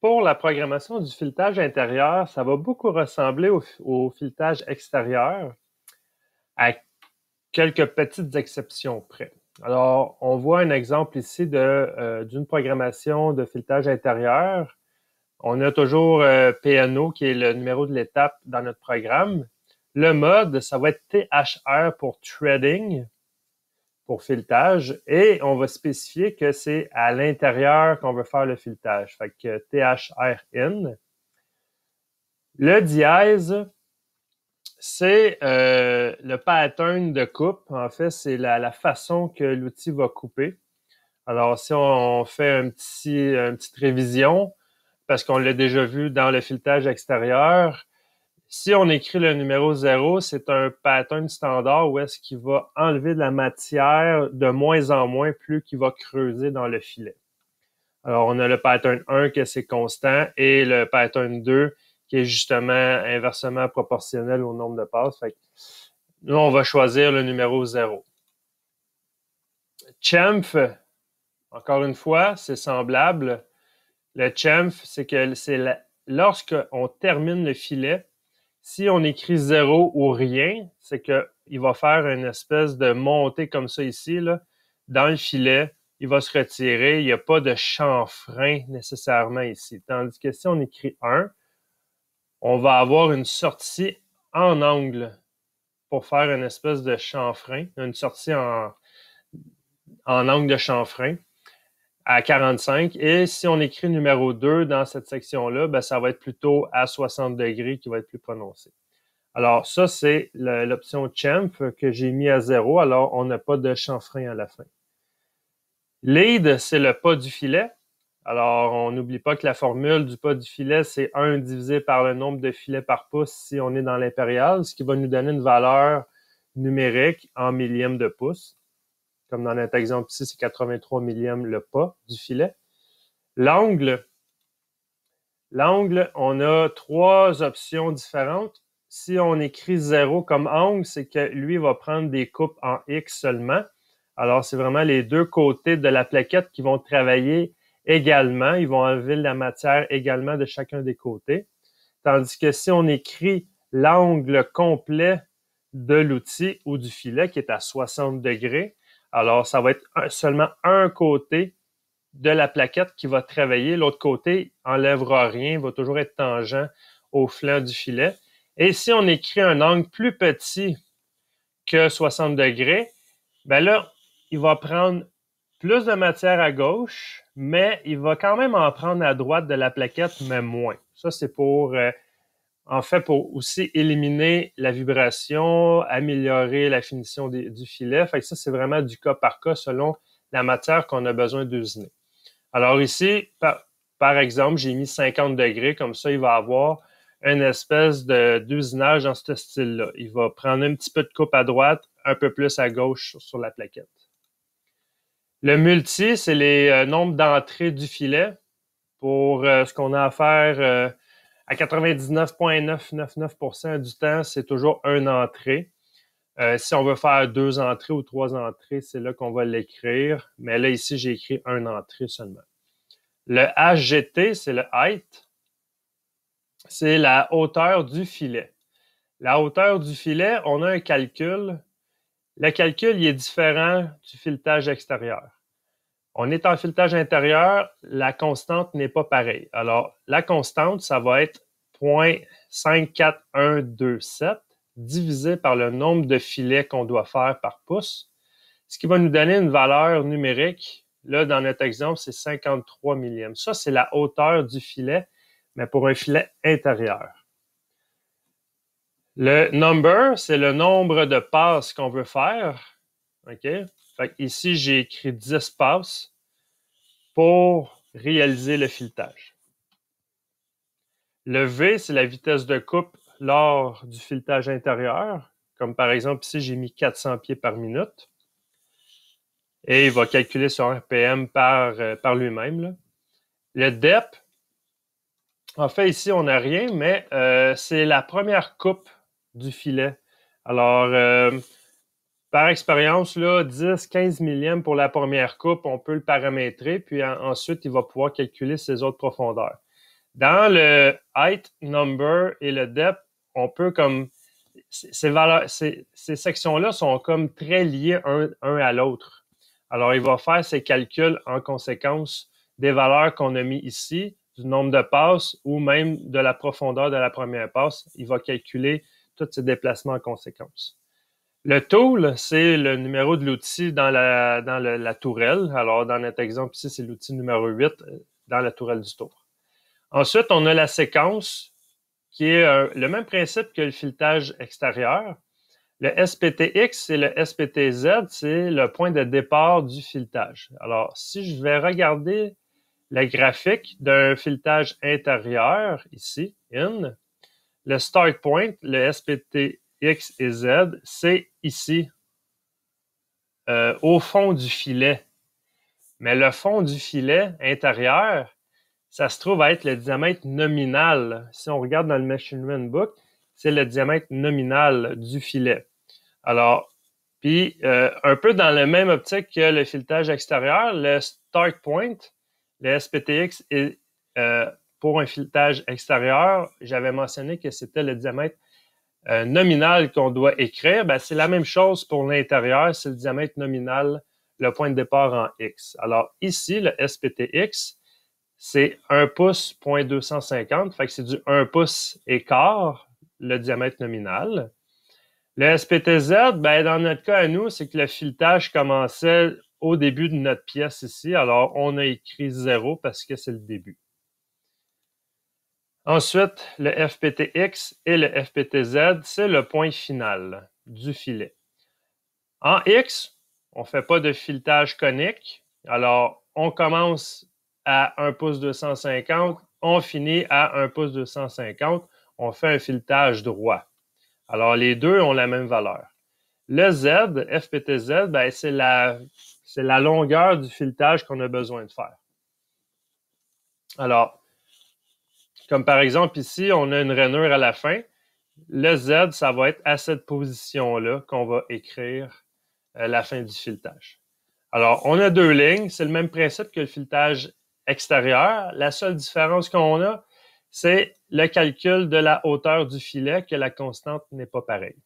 Pour la programmation du filetage intérieur, ça va beaucoup ressembler au filetage extérieur, à quelques petites exceptions près. Alors, on voit un exemple ici d'une programmation de filetage intérieur. On a toujours PNO, qui est le numéro de l'étape dans notre programme. Le mode, ça va être THR pour threading, pour filetage, et on va spécifier que c'est à l'intérieur qu'on veut faire le filetage. Fait que THR in. Le dièse, c'est le pattern de coupe. En fait, c'est la façon que l'outil va couper. Alors, si on fait une petite révision, parce qu'on l'a déjà vu dans le filetage extérieur, si on écrit le numéro 0, c'est un pattern standard où est-ce qu'il va enlever de la matière de moins en moins plus qu'il va creuser dans le filet. Alors, on a le pattern 1 que c'est constant et le pattern 2 qui est justement inversement proportionnel au nombre de passes. Fait que là, on va choisir le numéro 0. Chamf, encore une fois, c'est semblable. Le chamf, c'est que lorsqu'on termine le filet, si on écrit 0 ou rien, c'est qu'il va faire une espèce de montée comme ça ici, là, dans le filet. Il va se retirer. Il n'y a pas de chanfrein nécessairement ici. Tandis que si on écrit 1, on va avoir une sortie en angle pour faire une espèce de chanfrein, une sortie en angle de chanfrein à 45. Et si on écrit numéro 2 dans cette section-là, ben, ça va être plutôt à 60 degrés qui va être plus prononcé. Alors, ça, c'est l'option chamf que j'ai mis à 0. Alors, on n'a pas de chanfrein à la fin. Lead, c'est le pas du filet. Alors, on n'oublie pas que la formule du pas du filet, c'est 1 divisé par le nombre de filets par pouce si on est dans l'impérial, ce qui va nous donner une valeur numérique en millième de pouce. Comme dans notre exemple ici, c'est 83 millièmes le pas du filet. L'angle, on a 3 options différentes. Si on écrit 0 comme angle, c'est que lui va prendre des coupes en X seulement. Alors, c'est vraiment les deux côtés de la plaquette qui vont travailler également. Ils vont enlever la matière également de chacun des côtés. Tandis que si on écrit l'angle complet de l'outil ou du filet qui est à 60 degrés, alors ça va être seulement un côté de la plaquette qui va travailler. L'autre côté n'enlèvera rien, va toujours être tangent au flanc du filet. Et si on écrit un angle plus petit que 60 degrés, ben là, il va prendre plus de matière à gauche, mais il va quand même en prendre à droite de la plaquette, mais moins. Ça, c'est pour aussi éliminer la vibration, améliorer la finition du filet. Fait que ça, c'est vraiment du cas par cas selon la matière qu'on a besoin d'usiner. Alors ici, par exemple, j'ai mis 50 degrés, comme ça, il va avoir une espèce d'usinage dans ce style-là. Il va prendre un petit peu de coupe à droite, un peu plus à gauche sur la plaquette. Le multi, c'est les nombres d'entrées du filet pour ce qu'on a à faire à 99,999% du temps, c'est toujours une entrée. Si on veut faire 2 entrées ou 3 entrées, c'est là qu'on va l'écrire. Mais là, ici, j'ai écrit une entrée seulement. Le HGT, c'est le height. C'est la hauteur du filet. La hauteur du filet, on a un calcul. Le calcul, il est différent du filetage extérieur. On est en filetage intérieur, la constante n'est pas pareille. Alors, la constante, ça va être 0,54127 divisé par le nombre de filets qu'on doit faire par pouce, ce qui va nous donner une valeur numérique. Là, dans notre exemple, c'est 53 millièmes. Ça, c'est la hauteur du filet, mais pour un filet intérieur. Le number, c'est le nombre de passes qu'on veut faire. OK? Fait ici, j'ai écrit 10 passes pour réaliser le filetage. Le V, c'est la vitesse de coupe lors du filetage intérieur. Comme par exemple, ici, j'ai mis 400 pieds par minute. Et il va calculer son RPM par lui-même. Le DEP, en fait, ici, on n'a rien, mais c'est la première coupe du filet. Alors, par expérience, 10-15 millièmes pour la première coupe, on peut le paramétrer, puis ensuite, il va pouvoir calculer ses autres profondeurs. Dans le height, number et le depth, on peut comme ces sections-là sont comme très liées un à l'autre. Alors, il va faire ses calculs en conséquence des valeurs qu'on a mis ici, du nombre de passes ou même de la profondeur de la première passe. Il va calculer tous ces déplacements en conséquence. Le tool, c'est le numéro de l'outil dans la tourelle. Alors, dans notre exemple ici, c'est l'outil numéro 8 dans la tourelle du tour. Ensuite, on a la séquence qui est le même principe que le filetage extérieur. Le SPTX et le SPTZ, c'est le point de départ du filetage. Alors, si je vais regarder le graphique d'un filetage intérieur, ici, in, le start point, le SPTX et Z, c'est ici, au fond du filet. Mais le fond du filet intérieur, ça se trouve à être le diamètre nominal. Si on regarde dans le Measurement Book, c'est le diamètre nominal du filet. Alors, puis un peu dans la même optique que le filetage extérieur, le start point, le SPTX, est, pour un filetage extérieur, j'avais mentionné que c'était le diamètre nominal qu'on doit écrire. Ben, c'est la même chose pour l'intérieur, c'est le diamètre nominal, le point de départ en X. Alors ici, le SPTX, c'est 1 pouce, 250, fait que c'est du 1 pouce et quart, le diamètre nominal. Le SPTZ, ben, dans notre cas à nous, c'est que le filetage commençait au début de notre pièce ici. Alors, on a écrit 0 parce que c'est le début. Ensuite, le FPTX et le FPTZ, c'est le point final du filet. En X, on ne fait pas de filetage conique. Alors, on commence à 1 pouce 250, on finit à 1 pouce 250. On fait un filetage droit. Alors, les deux ont la même valeur. Le Z, FPTZ, ben, c'est la longueur du filetage qu'on a besoin de faire. Alors, comme par exemple ici, on a une rainure à la fin. Le Z, ça va être à cette position-là qu'on va écrire la fin du filetage. Alors, on a deux lignes. C'est le même principe que le filetage extérieur. La seule différence qu'on a, c'est le calcul de la hauteur du filet, que la constante n'est pas pareille.